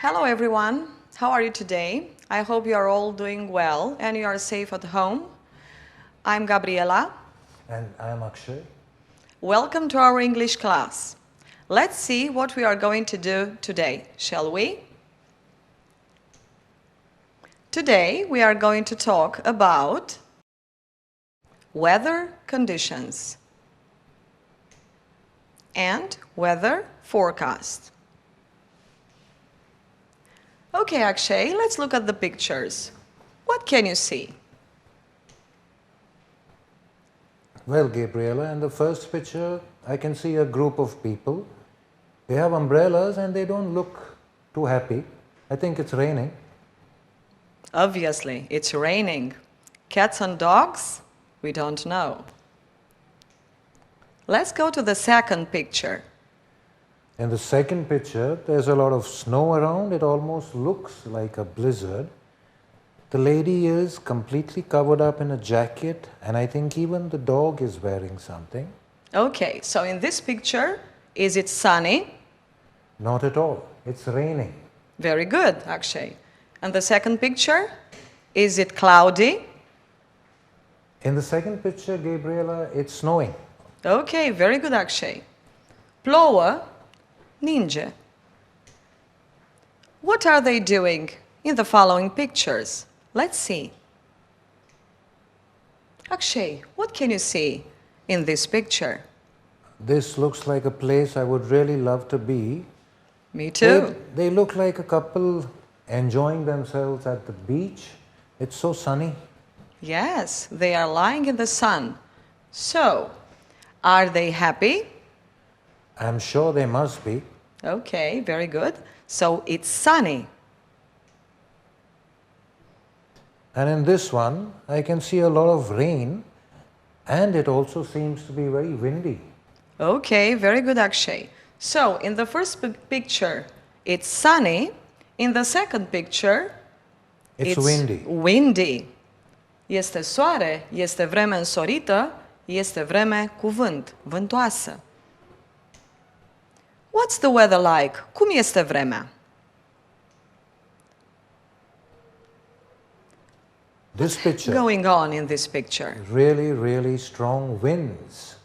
Hello everyone, how are you today? I hope you are all doing well and you are safe at home. I'm Gabriela. And I am Akshay. Welcome to our English class. Let's see what we are going to do today, shall we? Today we are going to talk about weather conditions and weather forecast. Okay, Akshay, let's look at the pictures. What can you see? Well, Gabriela, in the first picture, I can see a group of people. They have umbrellas and they don't look too happy. I think it's raining. Obviously, it's raining. Cats and dogs? We don't know. Let's go to the second picture. In the second picture, there's a lot of snow around. It almost looks like a blizzard. The lady is completely covered up in a jacket, and I think even the dog is wearing something. Okay, so in this picture, is it sunny? Not at all. It's raining. Very good, Akshay. And the second picture, is it cloudy? In the second picture, Gabriela, it's snowing. Okay, very good, Akshay. Plouă, ninge. What are they doing in the following pictures? Let's see. Akshay, what can you see in this picture? This looks like a place I would really love to be. Me too. They look like a couple enjoying themselves at the beach. It's so sunny. Yes, they are lying in the sun. So, are they happy? I'm sure they must be. Okay, very good. So, it's sunny. And in this one, I can see a lot of rain, and it also seems to be very windy. Okay, very good, Akshay. So, in the first picture, it's sunny. In the second picture, It's windy. Windy. Este soare, este vreme însorită, este vreme cu vânt, vântoasă. What's the weather like? Cum este vremea? This picture, Going on in this picture. really, really strong winds.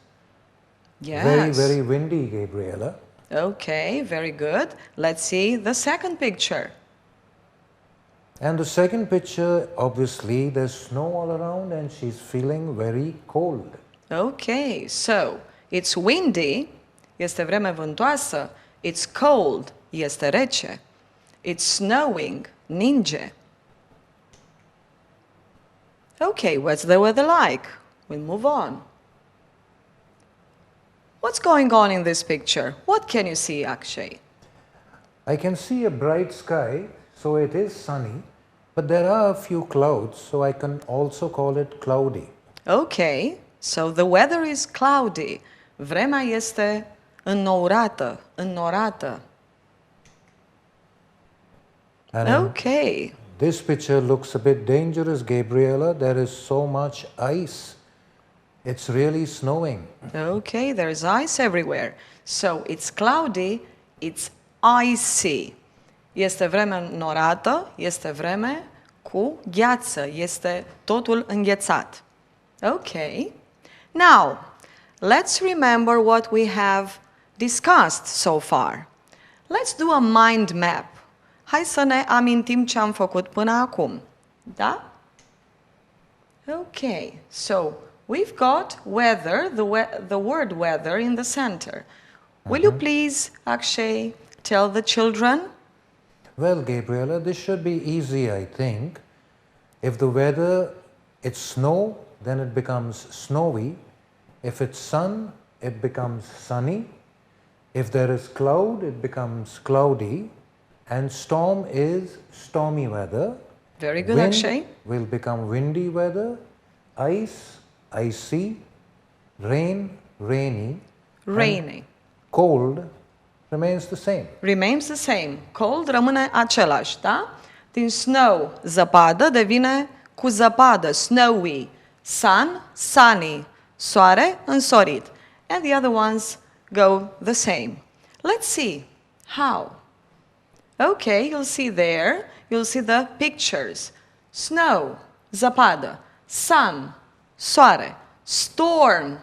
Yes. Very, very windy, Gabriela. Okay, very good. Let's see the second picture. And the second picture, obviously, there's snow all around and she's feeling very cold. Okay, so it's windy, este vreme vântoasă, it's cold, este rece, it's snowing, ninge. Okay, what's the weather like? We'll move on. What's going on in this picture? What can you see, Akshay? I can see a bright sky, so it is sunny, but there are a few clouds, so I can also call it cloudy. Okay, so the weather is cloudy. Vremea este înnourată, înnorată. And Okay, this picture looks a bit dangerous, Gabriela. There is so much ice. It's really snowing. okay, there's ice everywhere. So it's cloudy, it's icy. Este vreme înnorată, este vreme cu gheață, este totul înghețat. Okay. Now, let's remember what we have discussed so far. Let's do a mind map. Hai să ne amintim ce am făcut până acum. Da? Okay. So, we've got weather, the word weather in the center. Will you please, Akshay, tell the children? Well, Gabriela, this should be easy, I think. If the weather, it's snow, then it becomes snowy. If it's sun, it becomes sunny. If there is cloud, it becomes cloudy. And storm is stormy weather. Very good, Wind Akshay. will become windy weather. Ice, icy. Rain, rainy. Rainy. Cold remains the same. Remains the same. Cold rămâne același, da? Din snow, zăpadă, devine cu zăpadă, snowy. Sun, sunny. Soare, însorit. And the other ones go the same. Let's see. How? Okay, you'll see there, you'll see the pictures. Snow, zăpadă. Sun, soare. Storm,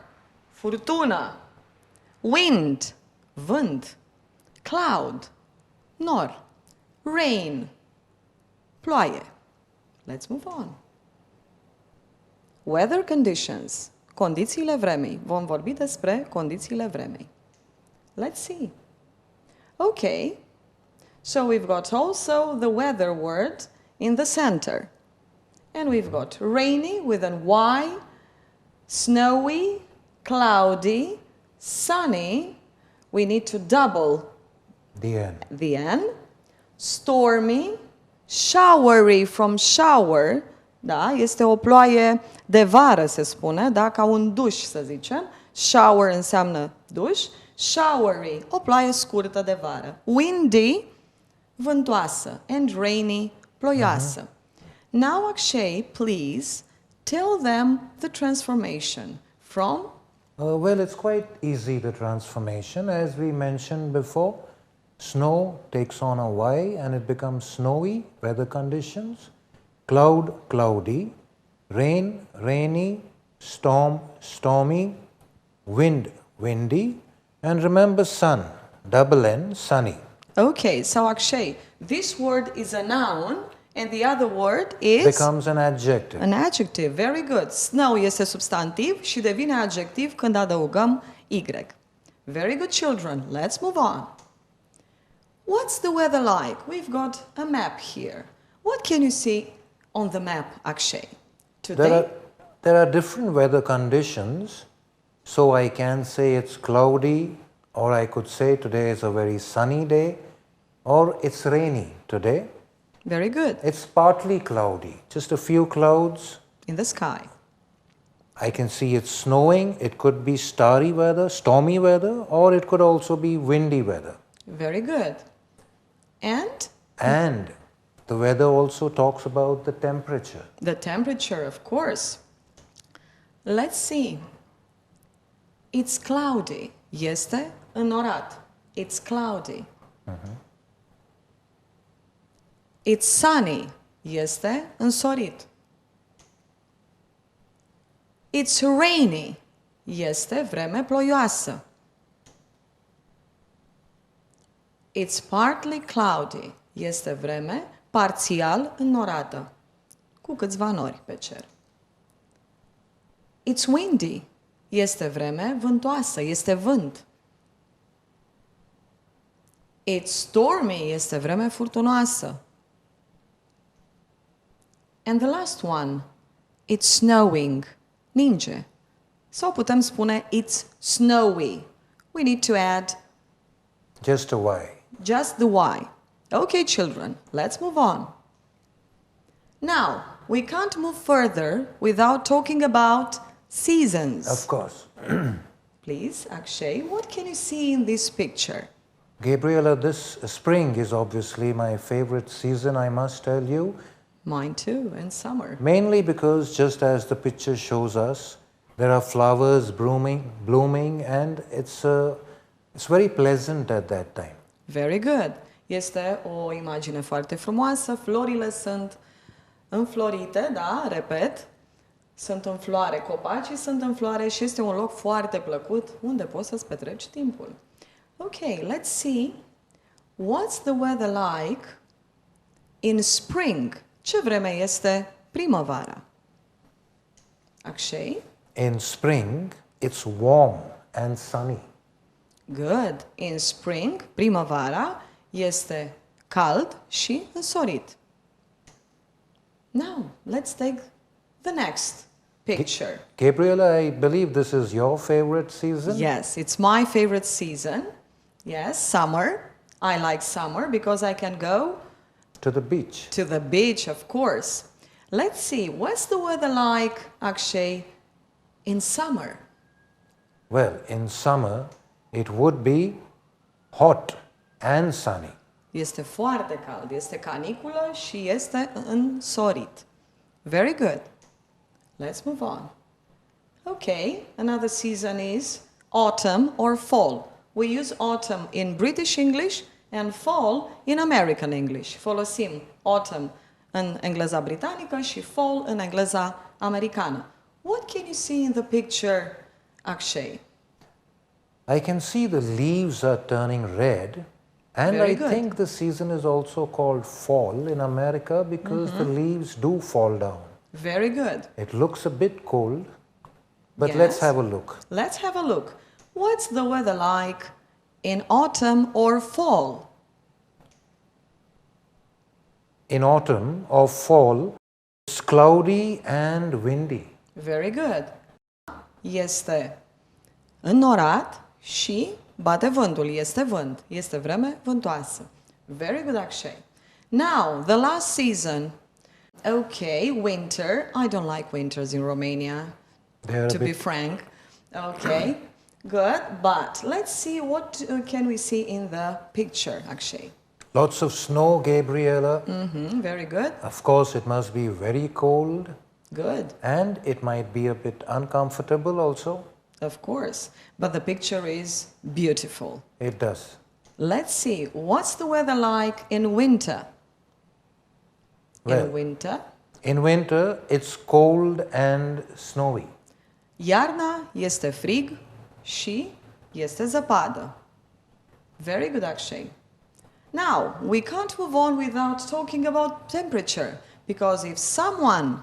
furtună. Wind, vânt. Cloud, nor. Rain, ploaie. Let's move on. Weather conditions, condițiile vremii. Vom vorbi despre condițiile vremii. Let's see. Okay, so we've got also the weather word in the center. And we've got rainy with an Y, snowy, cloudy, sunny. We need to double The N. Stormy, showery from shower, da, este o ploaie de vară, se spune, da, ca un duș, să zicem. Shower înseamnă duș. Showery, o ploaie scurtă de vară. Windy, vântoasă. And rainy, ploioasă. Now, Akshay, please tell them the transformation from... Well, it's quite easy, the transformation. As we mentioned before, snow takes on a Y and it becomes snowy, weather conditions. Cloud, cloudy. Rain, rainy. Storm, stormy. Wind, windy. And remember sun, double N, sunny. Okay, so Akshay, this word is a noun and the other word is... Becomes an adjective. An adjective, very good. Snow este substantiv și devine adjectiv când adăugăm Y. Very good, children. Let's move on. What's the weather like? We've got a map here. What can you see on the map, Akshay? Today? There are different weather conditions. So I can say it's cloudy, or I could say today is a very sunny day, or it's rainy today. Very good. It's partly cloudy, just a few clouds. In the sky. I can see it's snowing. It could be starry weather, stormy weather, or it could also be windy weather. Very good. And? And the weather also talks about the temperature. The temperature, of course. Let's see. It's cloudy. Este înnorat. It's cloudy. It's sunny. Este însorit. It's rainy. Este vreme ploioasă. It's partly cloudy. Este vreme parțial înnorată, cu câțiva nori pe cer. It's windy. Este vreme vântoasă, este vânt. It's stormy. Este vreme furtunoasă. And the last one, it's snowing. Ninge. Sau putem spune it's snowy. We need to add Just a Y. just the Y. Okay, children, let's move on. Now, we can't move further without talking about seasons. Of course. Please, Akshay, what can you see in this picture? Gabriela, this spring is obviously my favorite season, I must tell you. Mine too, and summer. Mainly because, just as the picture shows us, there are flowers blooming, and it's very pleasant at that time. Very good. Este o imagine foarte frumoasă. Florile sunt înflorite, da, repet. Sunt în floare, copacii sunt în floare și este un loc foarte plăcut unde poți să-ți petreci timpul. Okay, let's see. What's the weather like in spring? Ce vreme este primăvara? Akshay? In spring, it's warm and sunny. Good. In spring, primăvara, este cald și însorit. Now, let's take the next picture. Gabriela, I believe this is your favorite season? Yes, it's my favorite season. Yes, summer. I like summer because I can go To the beach. to the beach, of course. Let's see, what's the weather like, Akshay, in summer? Well, in summer, it would be hot and sunny. Este foarte cald, este caniculă și este însorit. Very good. Let's move on. Okay, another season is autumn or fall. We use autumn in British English and fall in American English. Folosim autumn în engleza britanică și fall în engleza americană. What can you see in the picture, Akshay? I can see the leaves are turning red, and Very I good. think the season is also called fall in America because the leaves do fall down. Very good. It looks a bit cold, but Yes. let's have a look. Let's have a look. What's the weather like in autumn or fall? In autumn or fall, it's cloudy and windy. Very good. Este înnorat și bate vântul. Este vânt. Este vreme vântoasă. Very good, Akshay. Now, the last season. Okay, winter. I don't like winters in Romania, They're to a be bit frank. Okay, good. But let's see what can we see in the picture, Akshay. lots of snow, Gabriela. Very good. Of course, it must be very cold, Good. and it might be a bit uncomfortable also. Of course. But the picture is beautiful. It does. Let's see, what's the weather like in winter? Well, In winter, in winter, it's cold and snowy. iarna este frig și este zăpadă. Very good, Akshay. Now, we can't move on without talking about temperature, because if someone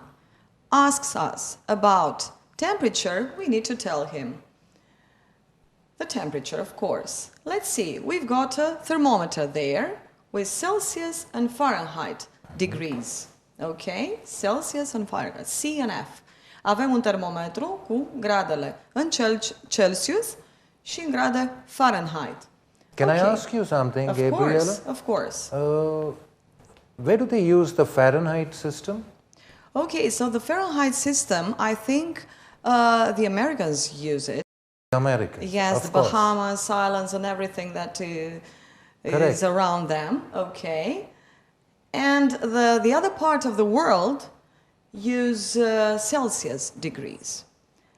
asks us about temperature, we need to tell him the temperature, of course. Let's see, we've got a thermometer there with Celsius and Fahrenheit degrees. Okay? Celsius and Fahrenheit, C and F. Avem un termometru cu gradele în Celsius și în grade Fahrenheit. Can I Okay. ask you something, Of Gabriela? course, of course. Where do they use the Fahrenheit system? Okay, so the Fahrenheit system, I think the Americans use it. Americans. Yes, of the course. Bahamas, islands, and everything that Correct. is around them. Okay, and the other part of the world use Celsius degrees.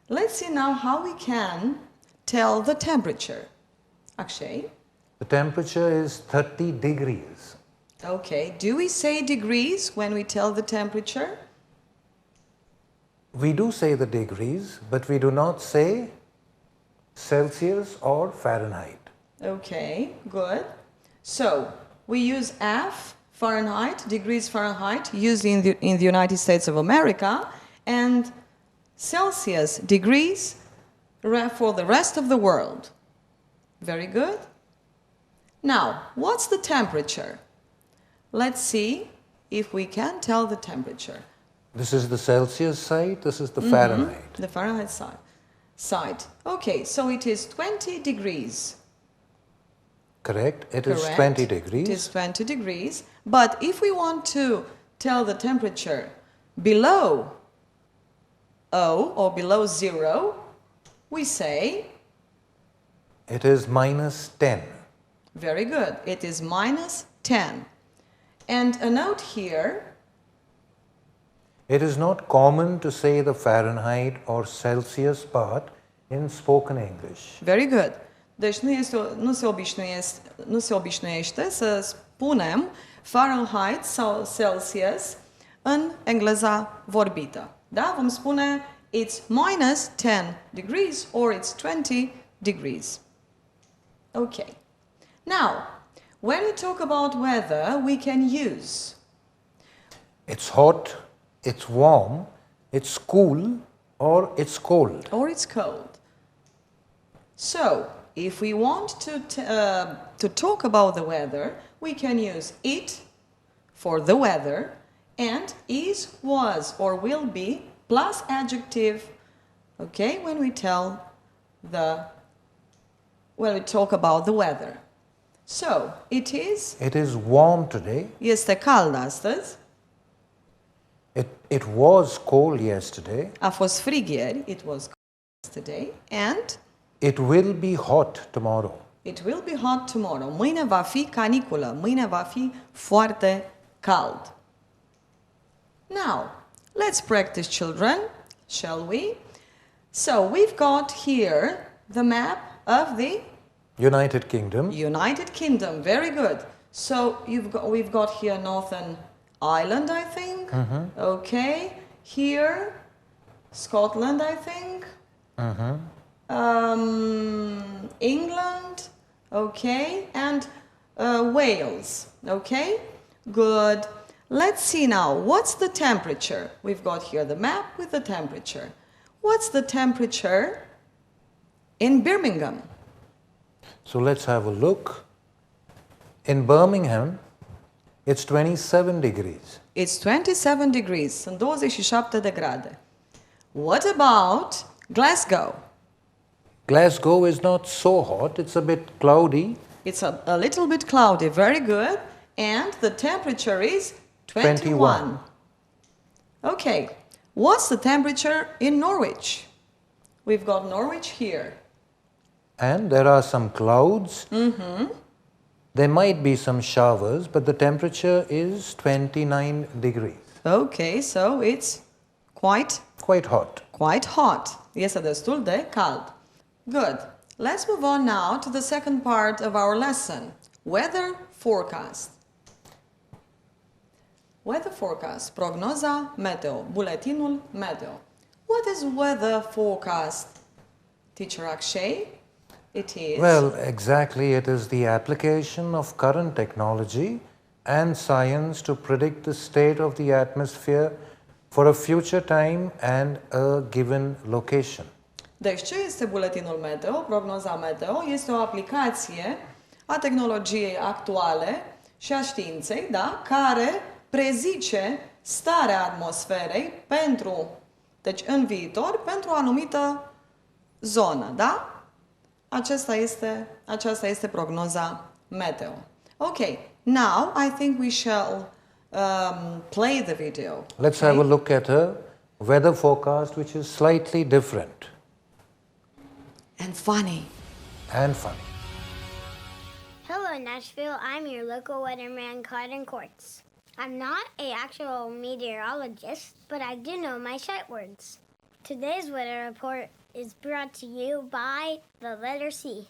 Let's see now how we can tell the temperature. Akshay. The temperature is 30 degrees. Okay, do we say degrees when we tell the temperature? We do say the degrees, but we do not say Celsius or Fahrenheit. Okay, good. So we use F, Fahrenheit, degrees Fahrenheit, used in the United States of America, and Celsius degrees for the rest of the world. Very good. Now, what's the temperature? Let's see if we can tell the temperature. This is the Celsius side, this is the Fahrenheit. The Fahrenheit side. Okay, so it is 20 degrees. Correct? It is Correct. 20 degrees. It is 20 degrees. But if we want to tell the temperature below 0 or below 0, we say, It is minus 10. very good, it is minus 10. And a note here, It is not common to say the Fahrenheit or Celsius part in spoken English. very good. Deci nu se obișnuiește să spunem Fahrenheit sau Celsius în engleza vorbită. Da? Vom spune it's minus 10 degrees or it's 20 degrees. Okay. Now, when we talk about weather, we can use It's hot, it's warm, it's cool, or it's cold. or it's cold. So, if we want to talk about the weather, we can use it for the weather and is, was, or will be plus adjective, okay, when we talk about the weather. So, it is, It is warm today. este cald astăzi, It was cold yesterday. a fost frig ieri, it was cold yesterday, and It will be hot tomorrow. it will be hot tomorrow. Mâine va fi caniculă, mâine va fi foarte cald. Now, let's practice, children, shall we? So, we've got here the map of the United Kingdom. United Kingdom, very good. So we've got here Northern Ireland, I think. Okay. Here, Scotland, I think. England, okay, and Wales, okay. Good. Let's see now. What's the temperature? We've got here the map with the temperature. What's the temperature in Birmingham? So let's have a look. In Birmingham, it's 27 degrees. It's 27 degrees. Sunt 27 de grade. What about Glasgow? Glasgow is not so hot, it's a bit cloudy. It's a little bit cloudy. Very good. And the temperature is 21. Okay. What's the temperature in Norwich? We've got Norwich here. And there are some clouds. There might be some showers, but the temperature is 29 degrees. Okay, so it's quite hot. Quite hot. Este destul de cald. Good. Let's move on now to the second part of our lesson. Weather forecast. Weather forecast. Prognoza meteo. Buletinul meteo. What is weather forecast, Teacher Akshay? It is... Well, exactly. It is the application of current technology and science to predict the state of the atmosphere for a future time and a given location. Deci, ce este buletinul meteo, prognoza meteo? Este o aplicație a tehnologiei actuale și a științei, da? Care prezice starea atmosferei deci în viitor, pentru o anumită zonă, da? Aceasta este prognoza meteo. Okay, now I think we shall play the video. Let's have a look at a weather forecast which is slightly different. And funny. Hello, Nashville. I'm your local weatherman, Cotton Courts. I'm not an actual meteorologist, but I do know my sight words. Today's weather report is brought to you by the letter C.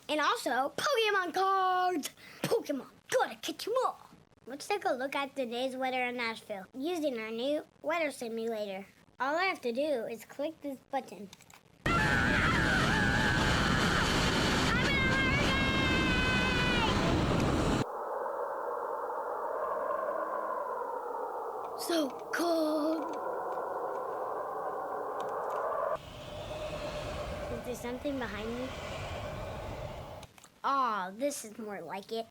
And also, Pokemon cards! Pokemon, gotta catch 'em all! Let's take a look at today's weather in Nashville using our new weather simulator. All I have to do is click this button. So cold. Is there something behind me? Oh, this is more like it.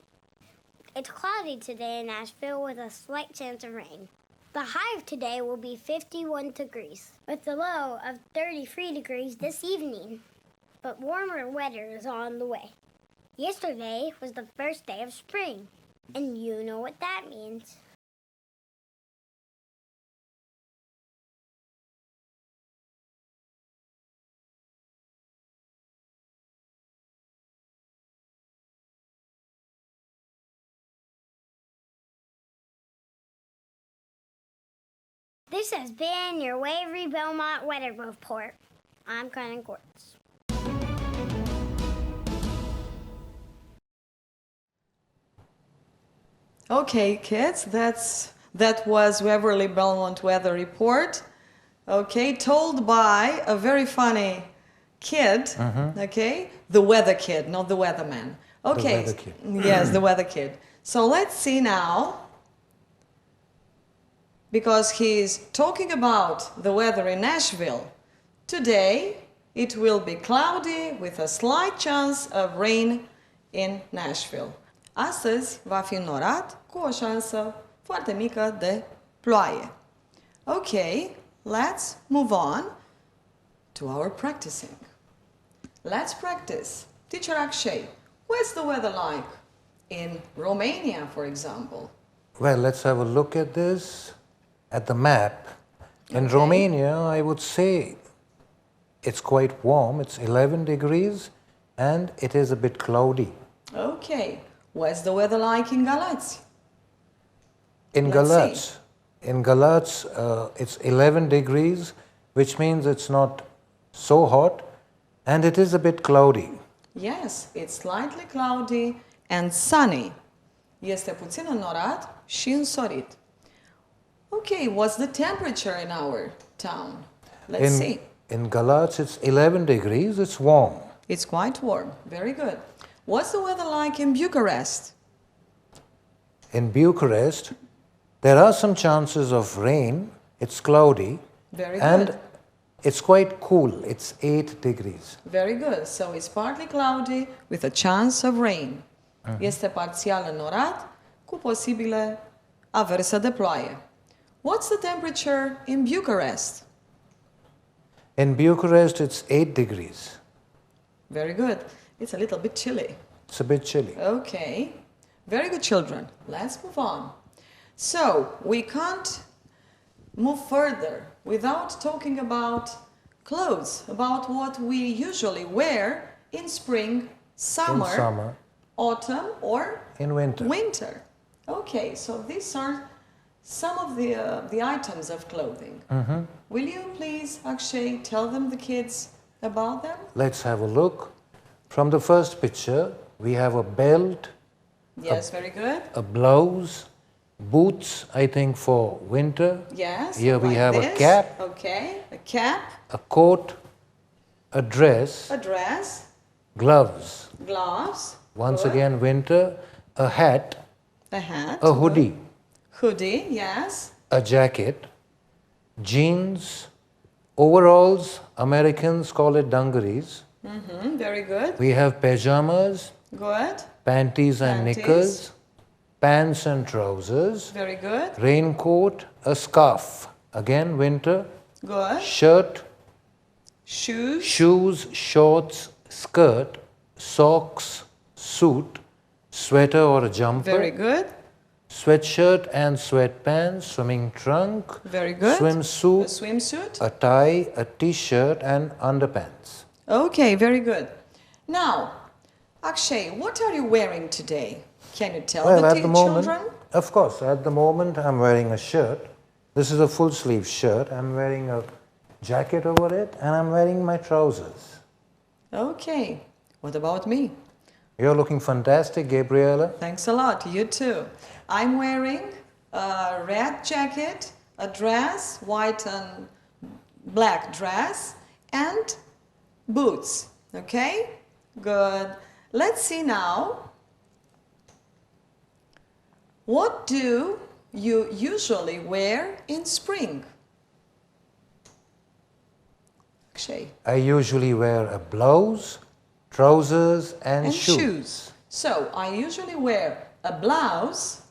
It's cloudy today in Nashville with a slight chance of rain. The high of today will be 51 degrees, with a low of 33 degrees this evening. But warmer weather is on the way. Yesterday was the first day of spring, and you know what that means. This has been your Waverly Belmont Weather Report. I'm Conan Quartz. Okay, kids, that was Waverly Belmont Weather Report. Okay, told by a very funny kid. Okay, the weather kid, not the weatherman. Okay, The weather kid. Yes, the weather kid. So let's see now. Because he's talking about the weather in Nashville. Today, it will be cloudy with a slight chance of rain in Nashville. Astăzi va fi înnorat cu o șansă foarte mică de ploaie. Okay, let's move on to our practicing. Let's practice. Teacher Akshay, what's the weather like in Romania, for example? Well, let's have a look at this. At the map, in Okay. Romania, I would say it's quite warm. It's 11 degrees and it is a bit cloudy. Okay, what's the weather like in Galați? In Let's Galați, it's 11 degrees, which means it's not so hot and it is a bit cloudy. Yes, it's slightly cloudy and sunny. Este puțin înnorat și însorit. Okay, what's the temperature in our town? Let's see. In Galați, it's 11 degrees, it's warm. It's quite warm. Very good. What's the weather like in Bucharest? In Bucharest, there are some chances of rain, it's cloudy, Very and good. it's quite cool, it's 8 degrees. Very good. So it's partly cloudy with a chance of rain. Este parțial înnorat cu posibile averse de ploaie. What's the temperature in Bucharest? In Bucharest, it's 8 degrees. Very good. It's a little bit chilly. It's a bit chilly. Okay. Very good, children. Let's move on. So, we can't move further without talking about clothes, about what we usually wear in spring, summer, In summer, autumn, or in winter. winter. Okay, so these are some of the items of clothing. Will you please, Akshay, tell them, the kids, about them? Let's have a look. From the first picture, we have a belt, Yes, very good. a blouse, boots, I think for winter, Yes. Here we like have a this. cap. Okay, a cap, a coat, a dress, a dress, gloves, gloves. once good, again winter, a hat, a hat, a hoodie, hoodie. Yes. a jacket, jeans, overalls, Americans call it dungarees. Very good. We have pajamas, Good. panties and Panties. knickers, pants and trousers, Very good. raincoat, a scarf, again winter, Good. shirt, Shoes. shoes, shorts, skirt, socks, suit, sweater or a jumper, Very good. sweatshirt and sweatpants, swimming trunk, Very good. A swimsuit, swimsuit. a tie, a t-shirt and underpants. Okay, very good. Now, Akshay, what are you wearing today? Can you tell Well, the at the moment, children? of course, at the moment I'm wearing a shirt. This is a full sleeve shirt. I'm wearing a jacket over it and I'm wearing my trousers. Okay. What about me? You're looking fantastic, Gabriela. Thanks a lot. You too. I'm wearing a red jacket, a dress, white and black dress, and boots. Okay? Good. Let's see now. What do you usually wear in spring? Akshay. I usually wear a blouse, trousers and shoes. So I usually wear a blouse,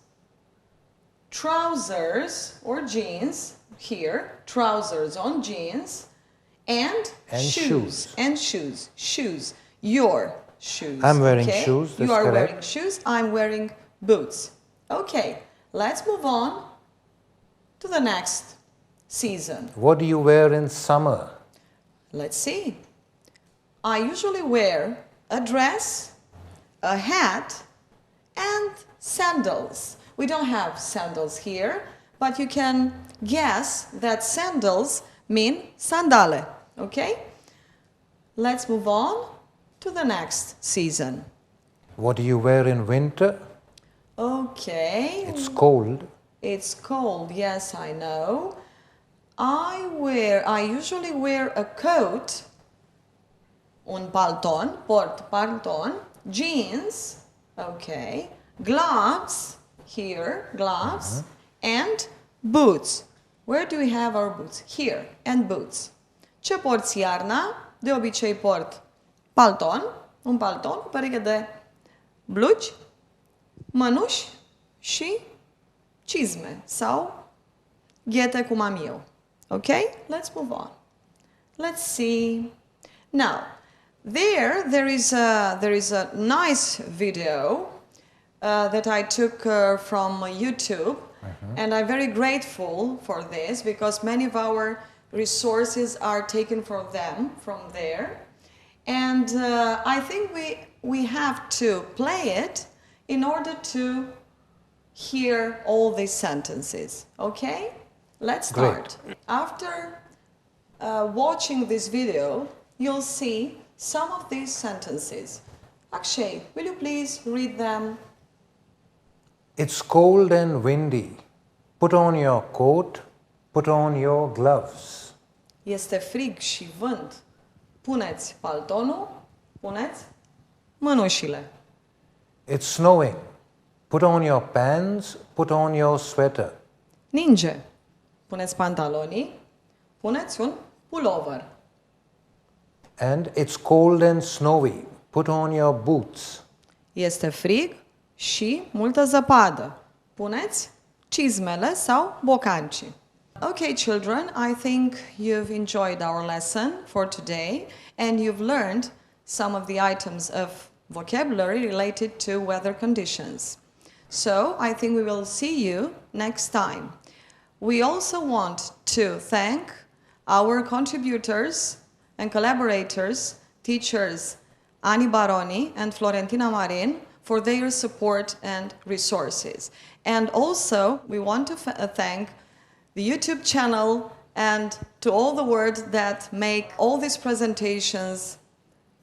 trousers or jeans here, trousers on jeans, and shoes. And shoes. Shoes. Your shoes. I'm wearing okay? shoes, that's You are correct. wearing shoes. I'm wearing boots. Okay, let's move on to the next season. What do you wear in summer? Let's see. I usually wear a dress, a hat, and sandals. We don't have sandals here, but you can guess that sandals mean sandale, okay? Let's move on to the next season. What do you wear in winter? Okay. It's cold. It's cold, yes, I know. I usually wear a coat, un palton, port palton, jeans, okay, gloves, here, gloves, and boots. Where do we have our boots? Here, and boots. Ce porți iarna? De obicei port palton, un palton, o pereche de blugi, mănuși și cizme sau ghete cum am eu. Okay? Let's move on. Let's see. Now, there is a nice video that I took from YouTube, and I'm very grateful for this because many of our resources are taken from there, and I think we have to play it in order to hear all these sentences. Okay? Let's start. Great. After watching this video, you'll see some of these sentences. Akshay, will you please read them? It's cold and windy. Put on your coat, put on your gloves. Este frig și vânt. Puneți paltonul, puneți mănușile. It's snowing. Put on your pants, put on your sweater. Ninge. Puneți pantalonii, puneți un pulover. And it's cold and snowy. Put on your boots. Este frig și multă zăpadă. Puneți cizmele sau bocancii. Okay, children, I think you've enjoyed our lesson for today and you've learned some of the items of vocabulary related to weather conditions. So, I think we will see you next time. We also want to thank our contributors and collaborators, teachers Ani Baroni and Florentina Marin, for their support and resources. And also, we want to thank the YouTube channel and to all the words that make all these presentations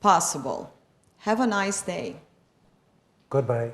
possible. Have a nice day. Goodbye.